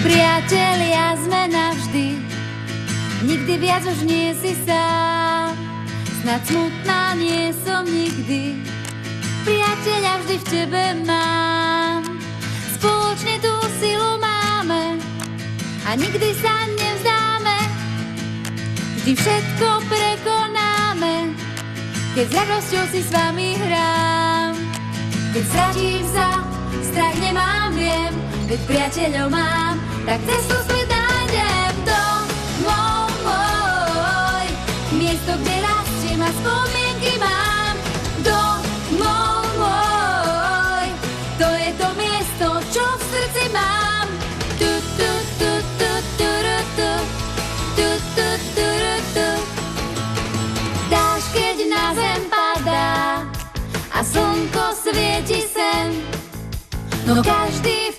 Priatelia sme navždy, nikdy viac už nie si sám. Snad smutná nie som nikdy, priateľa vždy v tebe mám. Spoločne tú silu máme a nikdy sa nevzdáme. Vždy všetko prekonáme, keď s radosťou si s vami hrám. Keď stratím sa, strach nemám, viem, veď priateľov mám, tak cestu späť nájdem. Domov môj, miesto, kde rastiem a spomienky mám. Domov môj, to je to miesto, čo v srdci mám. Tu, tu, tu, tu, tu, tu, tu, tu, tu, tu. Dáš, keď na zem padá a slnko svieti sem, no každý